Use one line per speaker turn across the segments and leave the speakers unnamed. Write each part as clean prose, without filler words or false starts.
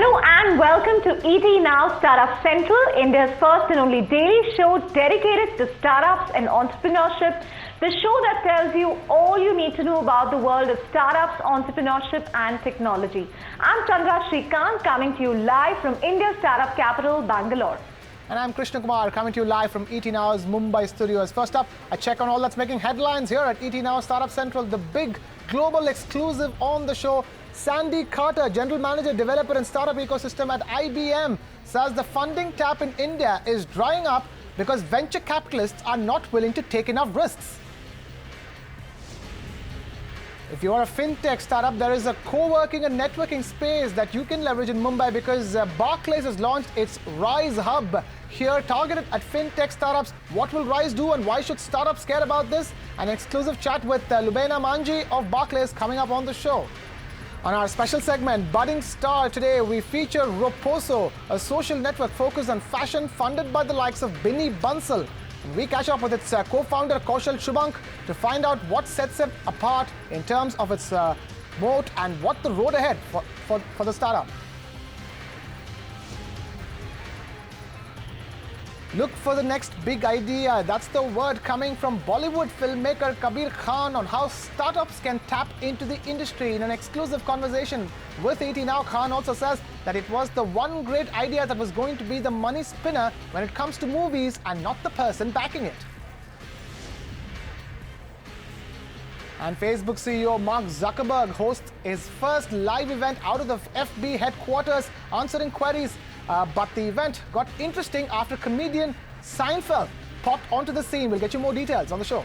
Hello and welcome to ET Now Startup Central, India's first and only daily show dedicated to startups and entrepreneurship. The show that tells you all you need to know about the world of startups, entrepreneurship and technology. I'm Chandra Shrikant coming to you live from India's startup capital, Bangalore.
And I'm Krishna Kumar coming to you live from ET Now's Mumbai studios. First up, a check on all that's making headlines here at ET Now Startup Central. The big global exclusive on the show. Sandy Carter, General Manager, Developer and Startup Ecosystem at IBM, says the funding tap in India is drying up because venture capitalists are not willing to take enough risks. If you are a fintech startup, there is a co-working and networking space that you can leverage in Mumbai because Barclays has launched its Rise Hub here, targeted at fintech startups. What will Rise do and why should startups care about this? An exclusive chat with Lubaina Manji of Barclays coming up on the show. On our special segment, Budding Star, today we feature Roposo, a social network focused on fashion funded by the likes of Binny Bansal. And we catch up with its co-founder Kaushal Shubhank to find out what sets it apart in terms of its moat and what the road ahead for the startup. Look for the next big idea. That's the word coming from Bollywood filmmaker Kabir Khan on how startups can tap into the industry. In an exclusive conversation with ET Now, Khan also says that it was the one great idea that was going to be the money spinner when it comes to movies and not the person backing it. And Facebook CEO Mark Zuckerberg hosts his first live event out of the FB headquarters, answering queries. But the event got interesting after comedian Seinfeld popped onto the scene. We'll get you more details on the show.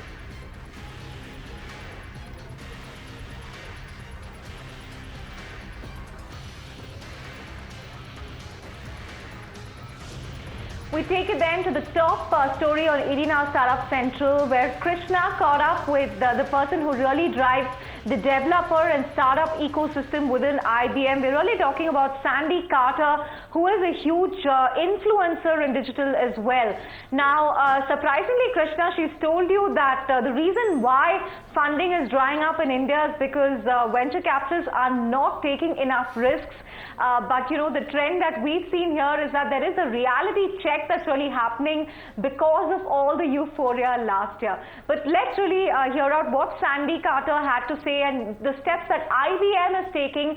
We take it then to the top story on ET Now Startup Central, where Krishna caught up with the person who really drives the developer and startup ecosystem within IBM. We're really talking about Sandy Carter, who is a huge influencer in digital as well. Now, surprisingly, Krishna, she's told you that the reason why funding is drying up in India is because venture capitalists are not taking enough risks. But you know, the trend that we've seen here is that there is a reality check that's really happening because of all the euphoria last year. But let's really hear out what Sandy Carter had to say and the steps that IBM is taking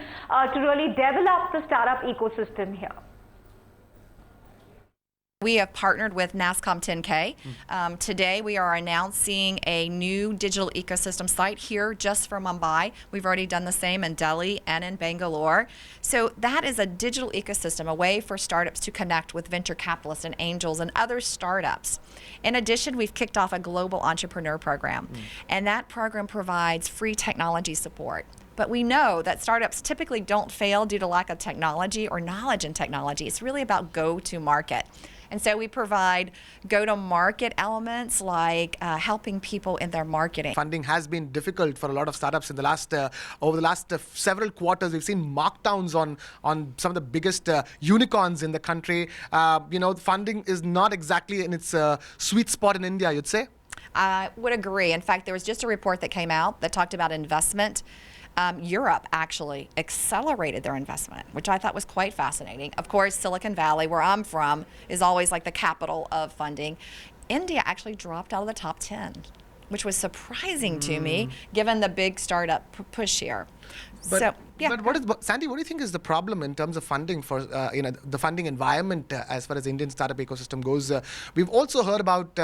to really develop the startup ecosystem here.
We have partnered with NASSCOM 10K. Today we are announcing a new digital ecosystem site here just for Mumbai. We've already done the same in Delhi and in Bangalore. So that is a digital ecosystem, a way for startups to connect with venture capitalists and angels and other startups. In addition, we've kicked off a global entrepreneur program, and that program provides free technology support. But we know that startups typically don't fail due to lack of technology or knowledge in technology. It's really about go-to-market. And so we provide go-to-market elements like helping people in their marketing.
Funding has been difficult for a lot of startups in the last over the last several quarters. We've seen markdowns on some of the biggest unicorns in the country. You know, funding is not exactly in its sweet spot in India, you'd say?
I would agree. In fact, there was just a report that came out that talked about investment. Europe actually accelerated their investment, which I thought was quite fascinating. Of course, Silicon Valley, where I'm from, is always like the capital of funding. India actually dropped out of the top 10, which was surprising to me, given the big startup push here.
But Sandy, what do you think is the problem in terms of funding for the funding environment as far as the Indian startup ecosystem goes? We've also heard about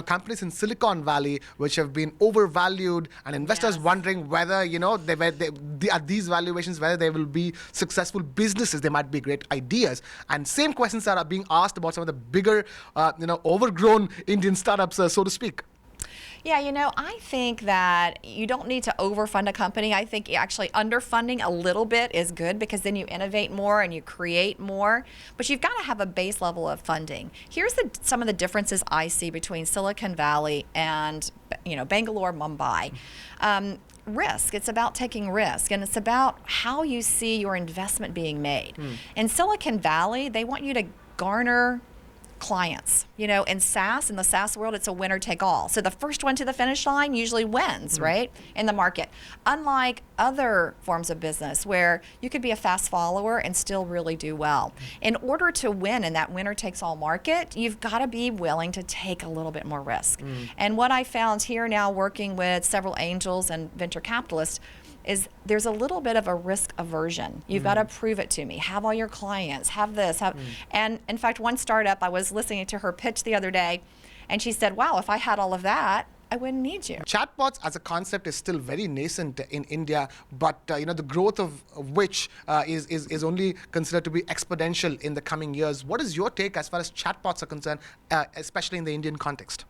companies in Silicon Valley which have been overvalued, and investors wondering whether at these valuations whether they will be successful businesses. They might be great ideas, and same questions are being asked about some of the bigger overgrown Indian startups, so to speak.
Yeah, you know, I think that you don't need to overfund a company. I think actually underfunding a little bit is good because then you innovate more and you create more. But you've got to have a base level of funding. Here's some of the differences I see between Silicon Valley and, Bangalore, Mumbai. Risk. It's about taking risk, and it's about how you see your investment being made. In Silicon Valley, they want you to garner clients. You know, in SaaS, in the SaaS world, it's a winner take all. So the first one to the finish line usually wins, right, in the market. Unlike other forms of business where you could be a fast follower and still really do well. In order to win in that winner takes all market, you've got to be willing to take a little bit more risk. And what I found here now working with several angels and venture capitalists is there's a little bit of a risk aversion. You've got to prove it to me. Have all your clients, have this. And in fact, one startup, I was listening to her pitch the other day, and she said, wow, if I had all of that, I wouldn't need you.
Chatbots as a concept is still very nascent in India, but the growth of which is only considered to be exponential in the coming years. What is your take as far as chatbots are concerned, especially in the Indian context?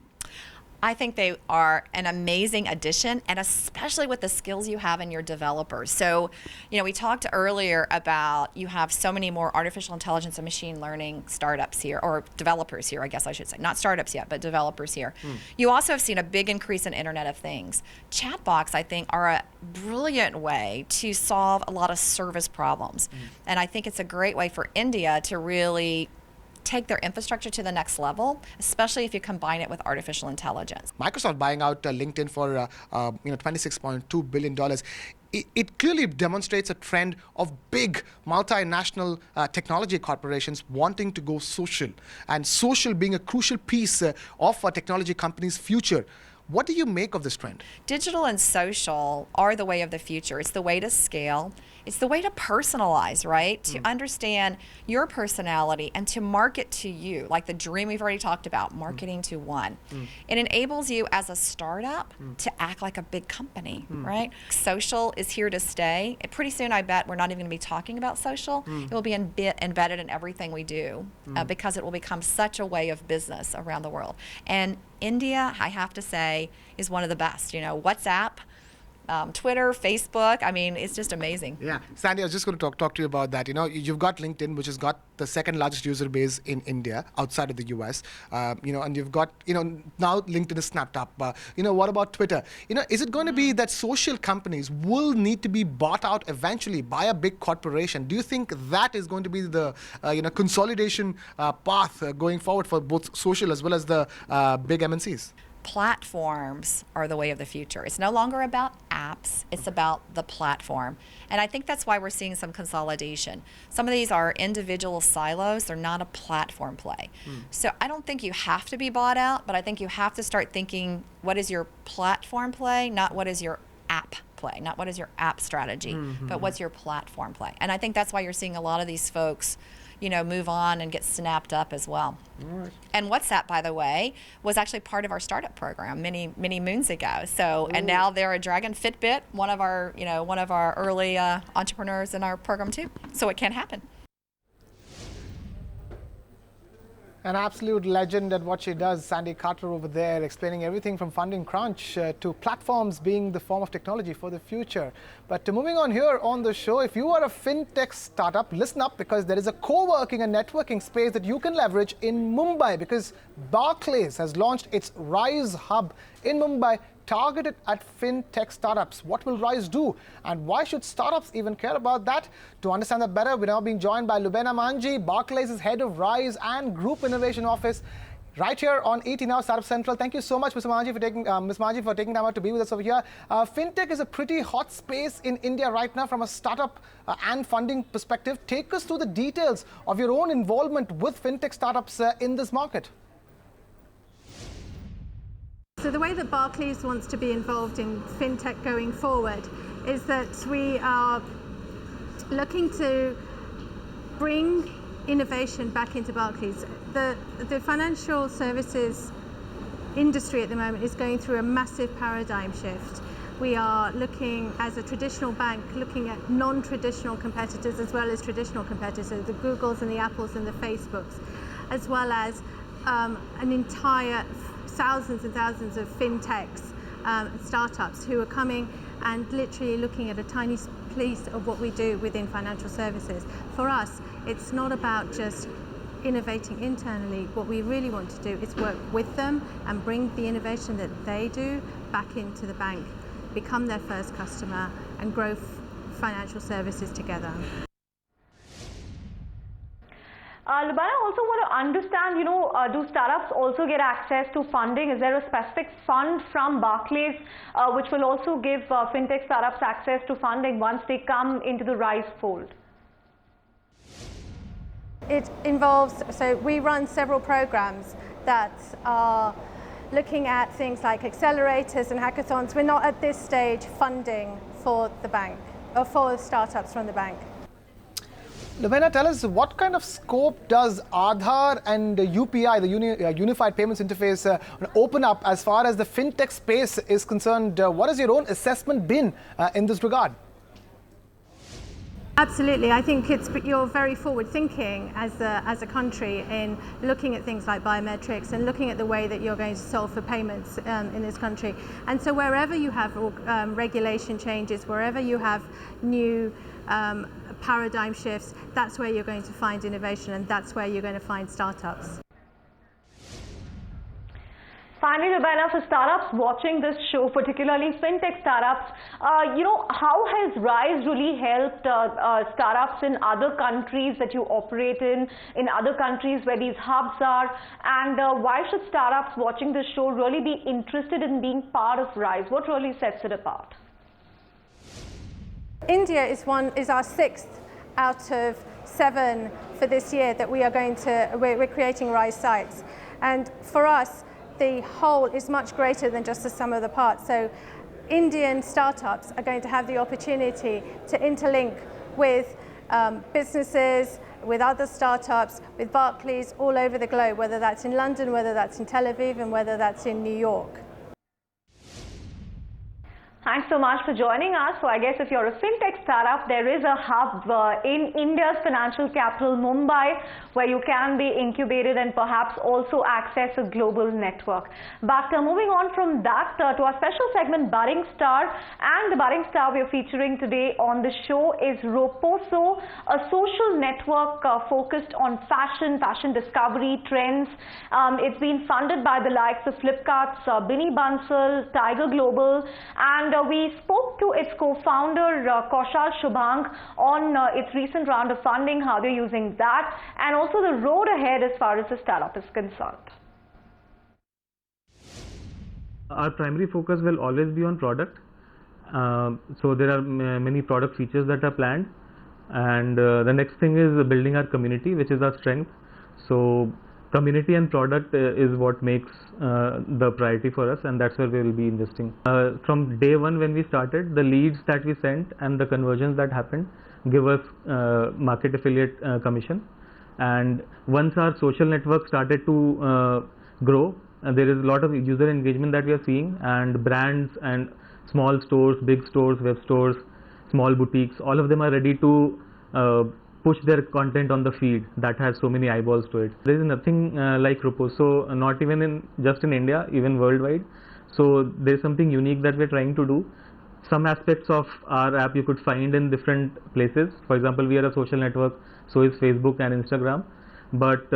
I think they are an amazing addition, and especially with the skills you have in your developers. So, we talked earlier about you have so many more artificial intelligence and machine learning startups here, or developers here, I guess I should say. Not startups yet, but developers here. You also have seen a big increase in Internet of Things. Chatbots, I think, are a brilliant way to solve a lot of service problems. And I think it's a great way for India to really take their infrastructure to the next level, especially if you combine it with artificial intelligence.
Microsoft buying out LinkedIn for $26.2 billion. It clearly demonstrates a trend of big multinational technology corporations wanting to go social, and social being a crucial piece of a technology company's future. What do you make of this trend?
Digital and social are the way of the future. It's the way to scale. It's the way to personalize, right? To understand your personality and to market to you, like the dream we've already talked about, marketing to one. It enables you as a startup to act like a big company, right? Social is here to stay. Pretty soon, I bet we're not even going to be talking about social. It will be embedded in everything we do because it will become such a way of business around the world. And India, I have to say, is one of the best. WhatsApp, Twitter, Facebook. I mean, it's just amazing.
Yeah, Sandy, I was just going to talk to you about that. You've got LinkedIn, which has got the second largest user base in India outside of the US. And you've got, now LinkedIn is snapped up. What about Twitter? Is it going to be that social companies will need to be bought out eventually by a big corporation? Do you think that is going to be the consolidation path going forward for both social as well as the big MNCs?
Platforms are the way of the future. It's no longer about apps, it's about the platform. And I think that's why we're seeing some consolidation. Some of these are individual silos, they're not a platform play. So I don't think you have to be bought out, but I think you have to start thinking, what is your platform play, not what is your app play, not what is your app strategy, but what's your platform play. And I think that's why you're seeing a lot of these folks move on and get snapped up as well. Right. And WhatsApp, by the way, was actually part of our startup program many moons ago. So, and now they're a dragon. Fitbit, one of our early entrepreneurs in our program too. So it can happen.
An absolute legend at what she does, Sandy Carter over there, explaining everything from funding crunch to platforms being the form of technology for the future. But moving on here on the show, if you are a fintech startup, listen up, because there is a co-working and networking space that you can leverage in Mumbai, because Barclays has launched its Rise Hub in Mumbai, targeted at fintech startups. What will Rise do? And why should startups even care about that? To understand that better, we're now being joined by Lubaina Manji, Barclays' head of Rise and Group Innovation Office, right here on ET Now Startup Central. Thank you so much, Ms. Manji, for taking time out to be with us over here. Fintech is a pretty hot space in India right now from a startup and funding perspective. Take us through the details of your own involvement with fintech startups in this market.
So the way that Barclays wants to be involved in fintech going forward is that we are looking to bring innovation back into Barclays. The financial services industry at the moment is going through a massive paradigm shift. We are looking, as a traditional bank, looking at non-traditional competitors as well as traditional competitors, the Googles and the Apples and the Facebooks, as well as an entire thousands and thousands of fintechs, startups who are coming and literally looking at a tiny piece of what we do within financial services. For us, it's not about just innovating internally. What we really want to do is work with them and bring the innovation that they do back into the bank, become their first customer, and grow financial services together.
Lubaina, I also want to understand, do startups also get access to funding? Is there a specific fund from Barclays which will also give fintech startups access to funding once they come into the Rise fold?
It involves, so we run several programs that are looking at things like accelerators and hackathons. We're not at this stage funding for the bank, or for startups from the bank.
Lubaina, tell us what kind of scope does Aadhaar and UPI, the Unified Payments Interface, open up as far as the fintech space is concerned? What has your own assessment been in this regard?
Absolutely, I think you're very forward-thinking as a country in looking at things like biometrics and looking at the way that you're going to solve for payments in this country. And so wherever you have regulation changes, wherever you have new paradigm shifts, that's where you're going to find innovation, and that's where you're going to find startups.
Finally, Lubaina, for startups watching this show, particularly fintech startups, how has Rise really helped startups in other countries that you operate in other countries where these hubs are, and why should startups watching this show really be interested in being part of Rise? What really sets it apart?
India is our 6th out of 7 for this year that we're creating Rise sites, and for us, the whole is much greater than just the sum of the parts. So Indian startups are going to have the opportunity to interlink with businesses, with other startups, with Barclays all over the globe, whether that's in London, whether that's in Tel Aviv, and whether that's in New York.
Thanks so much for joining us. So I guess if you're a fintech startup, there is a hub in India's financial capital, Mumbai, where you can be incubated and perhaps also access a global network. But moving on from that to our special segment, Budding Star. And the Budding Star we're featuring today on the show is Roposo, a social network focused on fashion discovery, trends. It's been funded by the likes of Flipkart's Binny Bansal, Tiger Global, and we spoke to its co-founder Kaushal Shubhang on its recent round of funding, how they're using that, and also the road ahead as far as the startup is concerned.
Our primary focus will always be on product. So there are many product features that are planned, and the next thing is building our community, which is our strength. So community and product is what makes the priority for us, and that's where we will be investing. From day one when we started, the leads that we sent and the conversions that happened give us market affiliate commission. And once our social network started to grow, there is a lot of user engagement that we are seeing, and brands and small stores, big stores, web stores, small boutiques, all of them are ready to push their content on the feed that has so many eyeballs to it. There is nothing like Roposo, not even just in India, even worldwide. So there is something unique that we are trying to do. Some aspects of our app you could find in different places. For example, we are a social network, so is Facebook and Instagram. But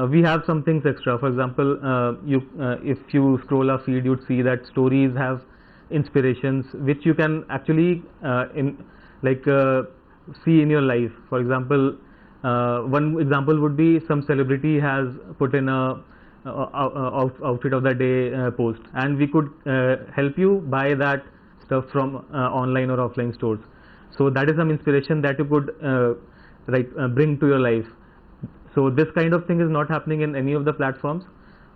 we have some things extra. For example, if you scroll our feed, you'd see that stories have inspirations which you can actually see in your life. For example, one example would be some celebrity has put in a outfit of the day post, and we could help you buy that stuff from online or offline stores. So that is some inspiration that you could bring to your life. So this kind of thing is not happening in any of the platforms,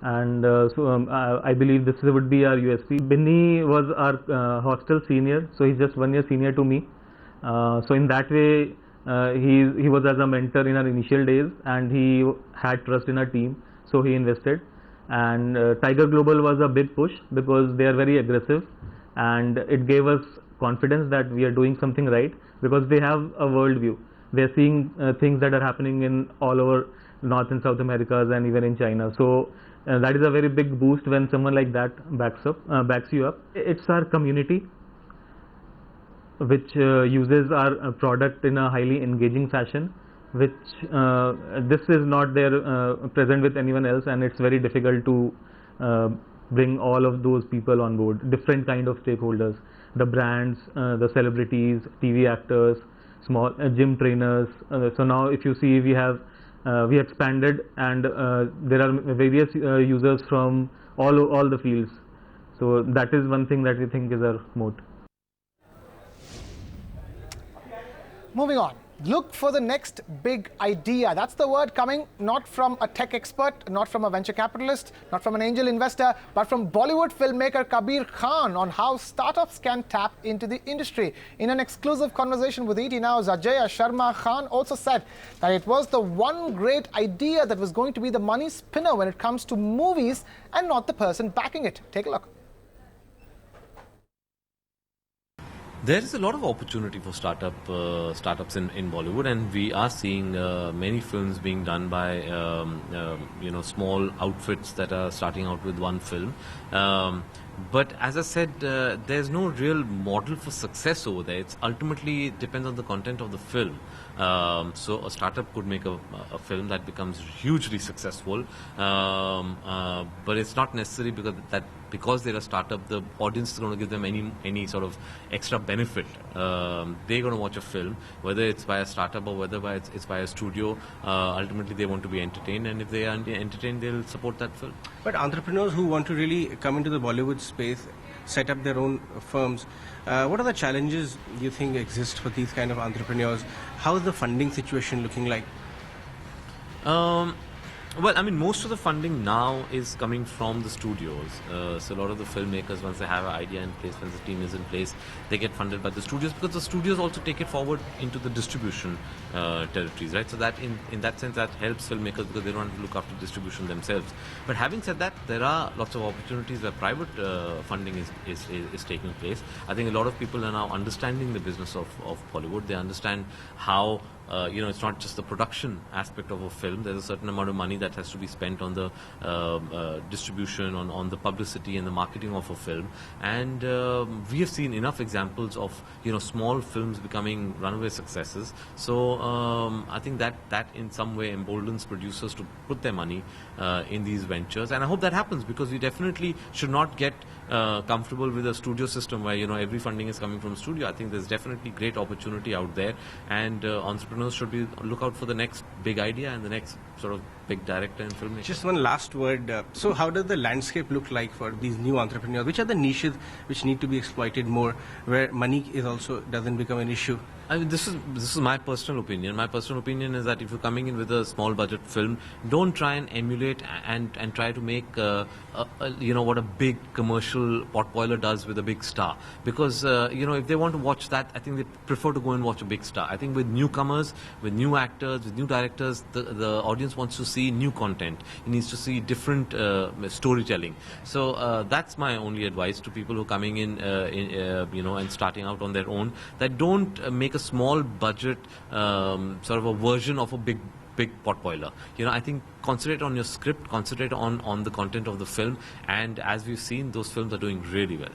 and I believe this would be our USP. Binny was our hostel senior, so he's just 1 year senior to me. So in that way, he was as a mentor in our initial days, and he had trust in our team, so he invested. And Tiger Global was a big push because they are very aggressive, and it gave us confidence that we are doing something right, because they have a world view. They are seeing things that are happening in all over North and South Americas and even in China. So that is a very big boost when someone like that backs you up. It's our community which uses our product in a highly engaging fashion, which this is not there present with anyone else, and it's very difficult to bring all of those people on board, different kind of stakeholders, the brands, the celebrities, TV actors, small gym trainers. So now if you see, we have we expanded, and there are various users from all the fields. So that is one thing that we think is our moat.
Moving on. Look for the next big idea. That's the word coming not from a tech expert, not from a venture capitalist, not from an angel investor, but from Bollywood filmmaker Kabir Khan on how startups can tap into the industry. In an exclusive conversation with ET Now's Ajay Sharma, Khan also said that it was the one great idea that was going to be the money spinner when it comes to movies and not the person backing it. Take a look.
There is a lot of opportunity for startups in Bollywood, and we are seeing many films being done by small outfits that are starting out with one film. But as I said, there's no real model for success over there. It's ultimately depends on the content of the film. So a startup could make a film that becomes hugely successful, but it's not necessary because they're a startup, the audience is going to give them any sort of extra benefit. They're going to watch a film, whether it's by a startup or whether it's by a studio. Ultimately, they want to be entertained, and if they are entertained, they'll support that film.
But entrepreneurs who want to really come into the Bollywood space, set up their own firms, what are the challenges you think exist for these kind of entrepreneurs? How is the funding situation looking like?
Well, I mean, most of the funding now is coming from the studios. So a lot of the filmmakers, once they have an idea in place, once the team is in place, they get funded by the studios, because the studios also take it forward into the distribution territories, right? So that in that sense, that helps filmmakers because they don't have to look after distribution themselves. But having said that, there are lots of opportunities where private funding is taking place. I think a lot of people are now understanding the business of Bollywood. They understand how it's not just the production aspect of a film. There's a certain amount of money that has to be spent on the distribution, on the publicity and the marketing of a film. And we have seen enough examples of small films becoming runaway successes. So I think that in some way emboldens producers to put their money in these ventures. And I hope that happens, because we definitely should not get comfortable with a studio system where every funding is coming from a studio. I think there's definitely great opportunity out there, and entrepreneurs should look out for the next big idea and the next sort of big director and filmmaker.
Just one last word. So how does the landscape look like for these new entrepreneurs? Which are the niches which need to be exploited more, where money doesn't become an issue?
I mean, this is my personal opinion. My personal opinion is that if you're coming in with a small budget film, don't try and emulate and try to make what a big commercial potboiler does with a big star. Because if they want to watch that, I think they prefer to go and watch a big star. I think with newcomers, with new actors, with new directors, the audience wants to see new content. It needs to see different storytelling. So that's my only advice to people who are coming in, and starting out on their own. That don't make a small budget sort of a version of a big potboiler. I think concentrate on your script, concentrate on the content of the film, and as we've seen, those films are doing really well.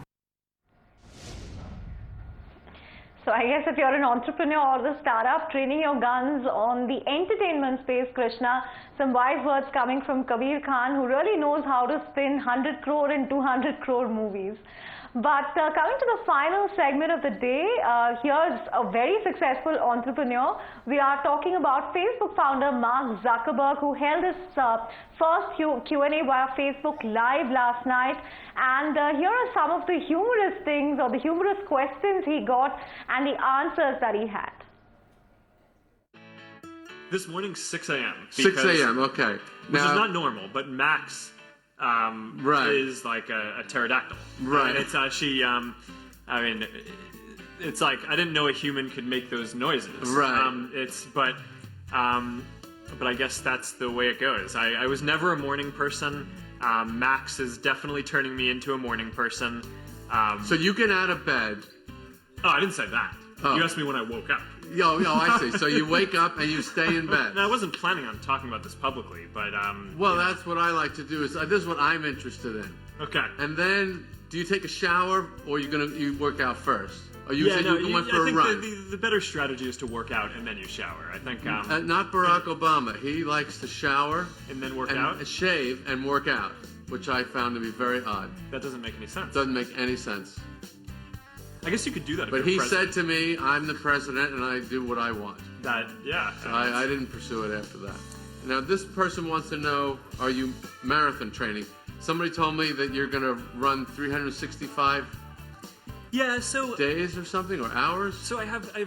So I guess if you're an entrepreneur or the startup training your guns on the entertainment space, Krishna, some wise words coming from Kabir Khan, who really knows how to spin 100 crore and 200 crore movies. But coming to the final segment of the day, here's a very successful entrepreneur. We are talking about Facebook founder Mark Zuckerberg, who held his first Q&A via Facebook Live last night. And here are some of the humorous things or the humorous questions he got and the answers that he had.
This morning, 6 a.m.
6 a.m., okay.
Which is not normal, but Max is like a pterodactyl.
Right.
It's it's like I didn't know a human could make those noises.
Right.
But I guess that's the way it goes. I was never a morning person. Max is definitely turning me into a morning person.
So you get out of bed.
Oh, I didn't say that.
Oh.
You asked me when I woke up.
Yo, I see. So you wake up and you stay in bed.
No, I wasn't planning on talking about this publicly, but
well, that's what I like to do. This is what I'm interested in.
Okay.
And then, do you take a shower, or you work out first? Or you said you went for a run?
I think the better strategy is to work out and then you shower. I think
not Barack Obama. He likes to shower
and then work out,
shave and work out, which I found to be very odd.
That doesn't make any sense.
Doesn't make any sense.
I guess you could do that.
But he said to me, "I'm the president, and I do what I want."
That, yeah.
So I didn't pursue it after that. Now this person wants to know, are you marathon training? Somebody told me that you're going to run 365 days or something, or hours?
So I have I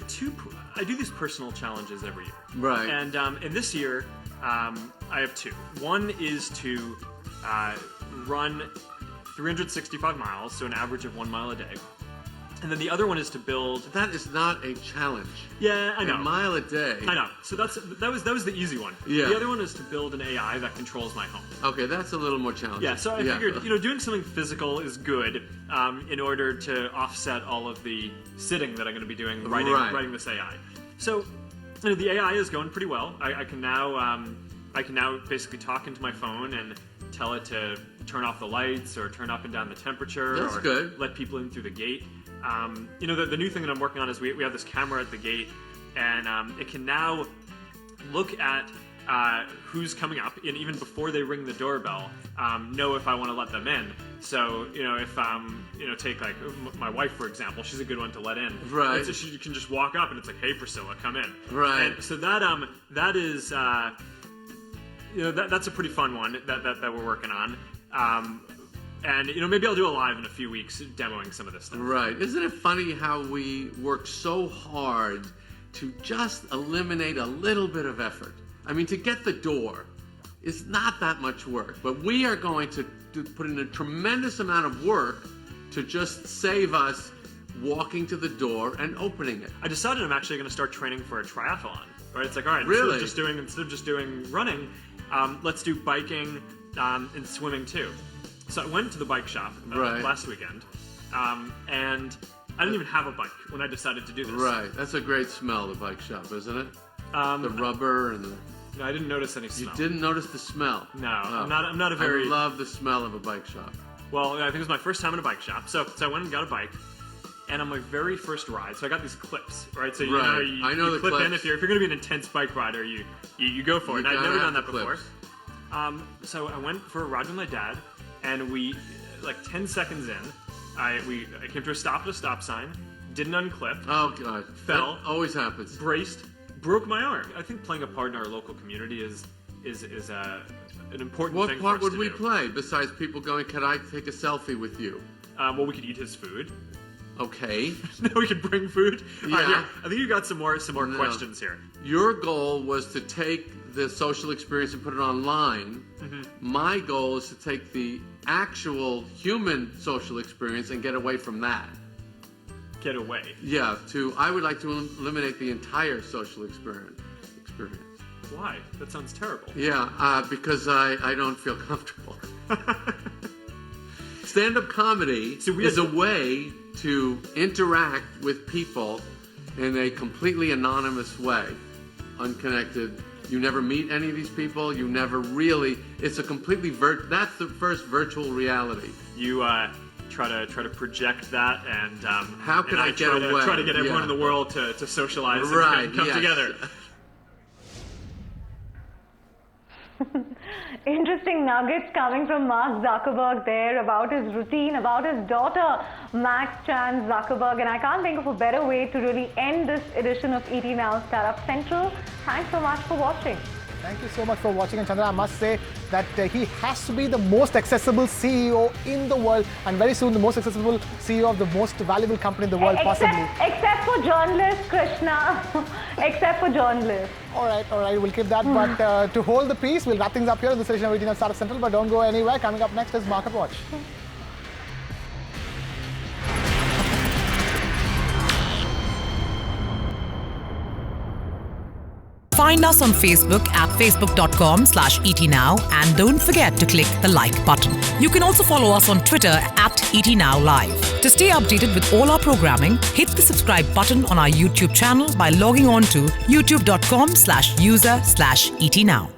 do these personal challenges every year.
Right.
And this year, I have two. One is to run 365 miles, so an average of 1 mile a day. And then the other one is to build.
That is not a challenge.
Yeah, I know.
A mile a day.
I know. So that was the easy one.
Yeah.
The other one is to build an AI that controls my home.
Okay, that's a little more challenging.
Yeah. So I figured, doing something physical is good in order to offset all of the sitting that I'm going to be doing writing this AI. So, the AI is going pretty well. I can now basically talk into my phone and tell it to turn off the lights or turn up and down the temperature.
That's
or
good.
Let people in through the gate. The new thing that I'm working on is we have this camera at the gate, and it can now look at who's coming up, and even before they ring the doorbell, know if I want to let them in. So, if take like my wife, for example, she's a good one to let in.
Right.
So she can just walk up and it's like, hey, Priscilla, come in.
Right.
And so that is, that's a pretty fun one that we're working on. And maybe I'll do a live in a few weeks demoing some of this stuff.
Right. Isn't it funny how we work so hard to just eliminate a little bit of effort? I mean, to get the door is not that much work, but we are going to put in a tremendous amount of work to just save us walking to the door and opening it.
I decided I'm actually going to start training for a triathlon. Right? It's like, all right,
really?
instead of just doing running, let's do biking and swimming too. So I went to the bike shop last weekend, and I didn't even have a bike when I decided to do this.
Right. That's a great smell, the bike shop, isn't it? The rubber and the...
No, I didn't notice any smell.
You didn't notice the smell?
No, I'm not a very...
I love the smell of a bike shop.
Well, I think it was my first time in a bike shop. So I went and got a bike, and on my very first ride, so I got these clips, right? So you clip in if you're going to be an intense bike rider, you go for it. And I'd never done that before. So I went for a ride with my dad, and we, like 10 seconds in, I came to a stop at a stop sign, didn't unclip.
Oh God!
Fell.
That always happens.
Braced, broke my arm. I think playing a part in our local community is an important thing for us to do.
What part would we play besides people going, "Can I take a selfie with you?"
Well, we could eat his food.
Okay.
We could bring food.
Yeah.
Right, I think you got some more questions here.
Your goal was to take the social experience and put it online. Mm-hmm. My goal is to take the actual human social experience and get away from that.
Get away?
Yeah. I would like to eliminate the entire social experience.
Why? That sounds terrible.
Yeah, because I don't feel comfortable. Stand-up comedy is a way to interact with people in a completely anonymous way, unconnected. You never meet any of these people. You never really. It's a completely that's the first virtual reality.
You try to project that, and
how can I get away?
Try to get everyone in the world to socialize and come together.
Interesting nuggets coming from Mark Zuckerberg there about his routine, about his daughter, Max Chan Zuckerberg. And I can't think of a better way to really end this edition of ET Now Startup Central. Thanks so much for watching.
Thank you so much for watching. And Chandra, I must say that he has to be the most accessible CEO in the world, and very soon the most accessible CEO of the most valuable company in the world, possibly.
Except for journalists, Krishna. Except for journalists.
All right, we'll keep that. But to hold the peace, we'll wrap things up here in this edition of ET Now Startup Central. But don't go anywhere. Coming up next is Market Watch.
Find us on Facebook at facebook.com/ETNow, and don't forget to click the like button. You can also follow us on Twitter at ETNowLive. To stay updated with all our programming, hit the subscribe button on our YouTube channel by logging on to youtube.com/user/ETNow.